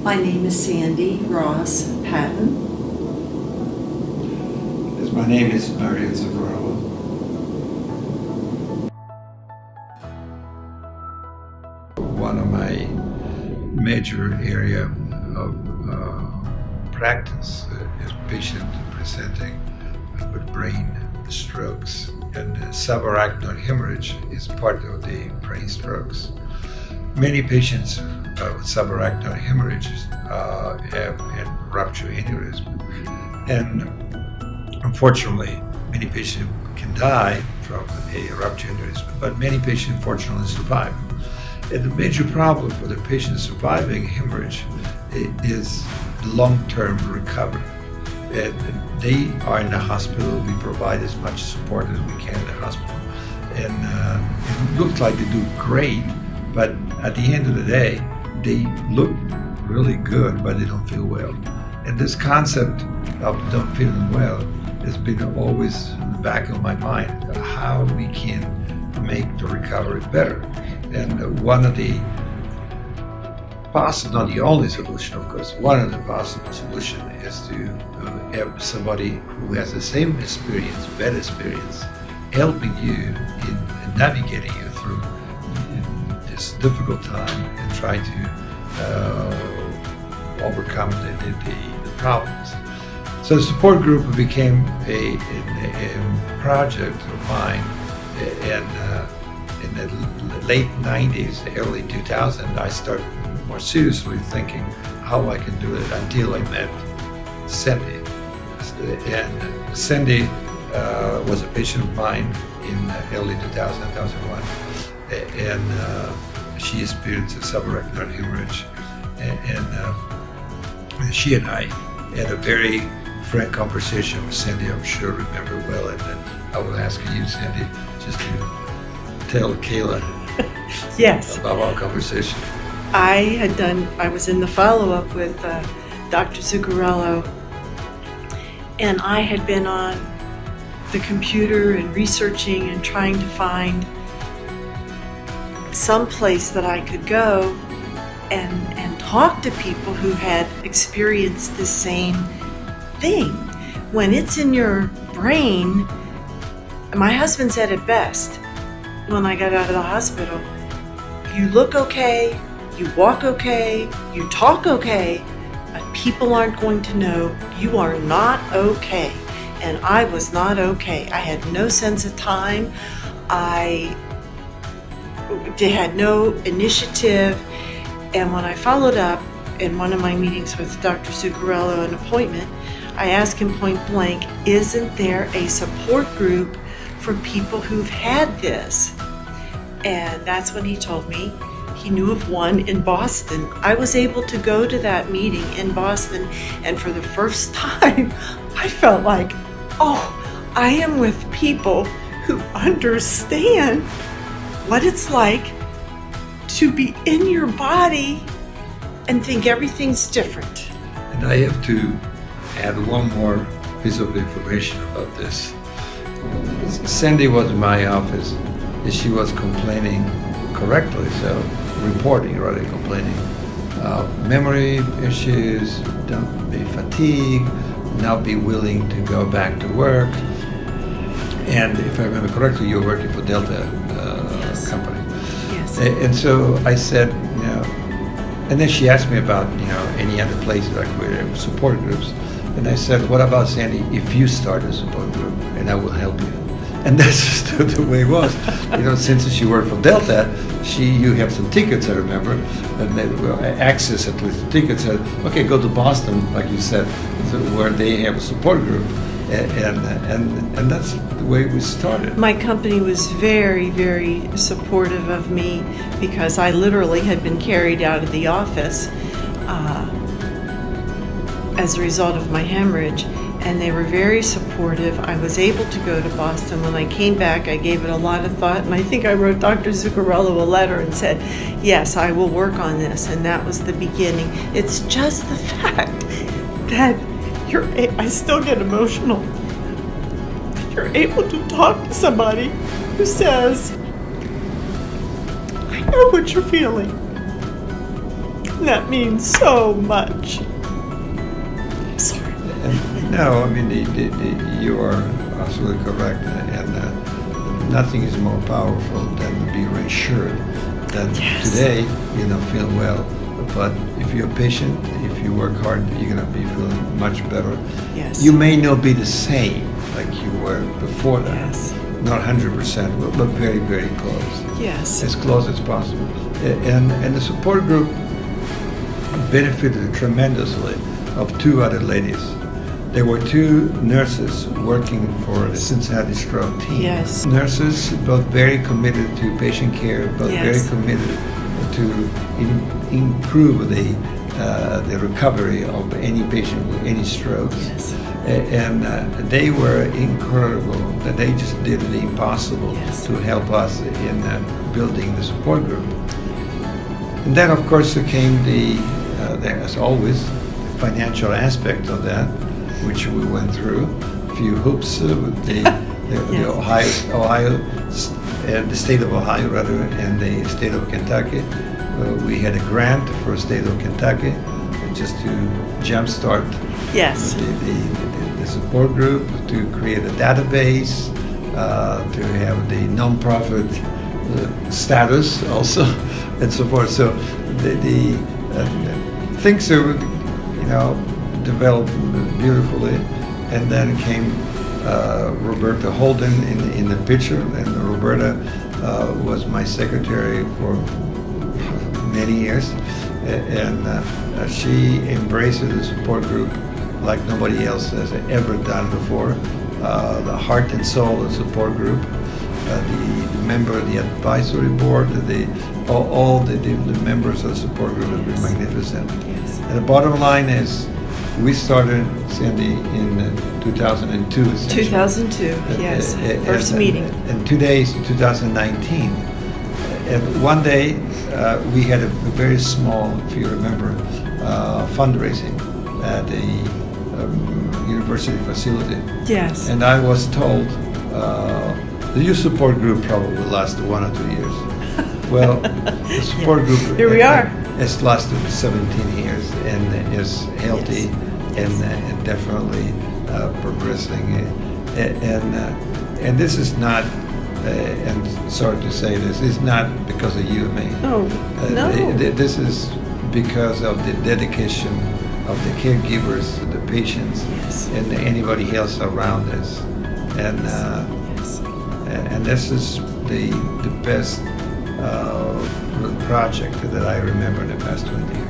My name is Sandy Ross Patton. My name is Mario Zuccarello. One of my major area of practice is patient presenting with brain strokes, and subarachnoid hemorrhage is part of the brain strokes. Many patients with subarachnoid hemorrhage have ruptured aneurysm, and unfortunately, many patients can die from a ruptured aneurysm, but many patients fortunately survive. And the major problem for the patients surviving hemorrhage is long-term recovery. And they are in the hospital. We provide as much support as we can in the hospital. And it looks like they do great, but at the end of the day, they look really good, but they don't feel well. And this concept of not feeling well has been always in the back of my mind, how we can make the recovery better. And one of the possible, not the only solution, of course, one of the possible solutions is to have somebody who has the same experience, better experience, helping you in navigating you through this difficult time and try to overcome the problems. So the support group became a project of mine, and in the late 90s, early 2000, I started more seriously thinking how I can do it until I met Cindy. And Cindy was a patient of mine in early 2001, and she experienced a subarachnoid hemorrhage, and she and I had a very frank conversation with Cindy. I'm sure remember well, and I will ask you, Cindy, just to tell Kayla Yes. about our conversation. I was in the follow-up with Dr. Zuccarello, and I had been on the computer and researching and trying to find some place that I could go and talk to people who had experienced the same thing. When it's in your brain, my husband said it best when I got out of the hospital: you look okay, you walk okay, you talk okay, but people aren't going to know you are not okay. And I was not okay. I had no sense of time. I had no initiative. And when I followed up in one of my meetings with Dr. Zuccarello, an appointment, I asked him point blank, isn't there a support group for people who've had this? And that's when he told me he knew of one in Boston. I was able to go to that meeting in Boston, and for the first time, I felt like, oh, I am with people who understand what it's like to be in your body and think everything's different. And I have to add one more piece of information about this. Cindy was in my office, and she was complaining correctly, so reporting rather than complaining. Memory issues, don't be fatigued, not be willing to go back to work. And if I remember correctly, you were working for Delta Yes. company. Yes. And so I said, and then she asked me about, any other places like where support groups. And I said, what about Sandy, if you start a support group and I will help you? And that's just the way it was. Since she worked for Delta, you have some tickets, I remember, and they access at least the tickets. Said, okay, go to Boston, like you said, where they have a support group, and that's the way we started. My company was very, very supportive of me because I literally had been carried out of the office as a result of my hemorrhage, and they were very supportive. I was able to go to Boston. When I came back, I gave it a lot of thought, and I think I wrote Dr. Zuccarello a letter and said, yes, I will work on this, and that was the beginning. It's just the fact that I still get emotional. You're able to talk to somebody who says, I know what you're feeling. That means so much. I'm sorry. No, I mean, you are absolutely correct, and nothing is more powerful than to be reassured that Yes. today you don't feel well, but if you're patient, if you work hard, you're gonna be feeling much better. Yes. You may not be the same like you were before that, Yes. not 100%, but very, very close, Yes. as close as possible. And the support group benefited tremendously of two other ladies. There were two nurses working for the Cincinnati Stroke team. Yes. Nurses, both very committed to patient care, both Yes. very committed to improve the recovery of any patient with any strokes. Yes. And they were incredible. That they just did the impossible Yes. to help us in building the support group. And then, of course, there came as always, financial aspect of that, which we went through. A few hoops with the Yes. Ohio, and the state of Ohio rather, and the state of Kentucky. We had a grant for the state of Kentucky just to jumpstart Yes. the support group, to create a database, to have the nonprofit status also, and so forth. So the things are, developed beautifully, and then came Roberta Holden in the picture, and Roberta was my secretary for many years, and she embraced the support group like nobody else has ever done before. The heart and soul of the support group, the member of the advisory board, all the members of the support group have been magnificent. Yes. And the bottom line is, we started, Sandy, in 2002. essentially. 2002. Yes. First meeting. And today is 2019. And one day we had a very small, if you remember, fundraising at a university facility. Yes. And I was told the youth support group probably will last 1 or 2 years. Well, the support group Here we are. has lasted 17 years and is healthy Yes. and definitely progressing. And this is not, and sorry to say this, is not because of you and me. Oh, no. This is because of the dedication of the caregivers, the patients, Yes. and anybody else around us. And Yes. and this is the best project that I remember in the past 20 years.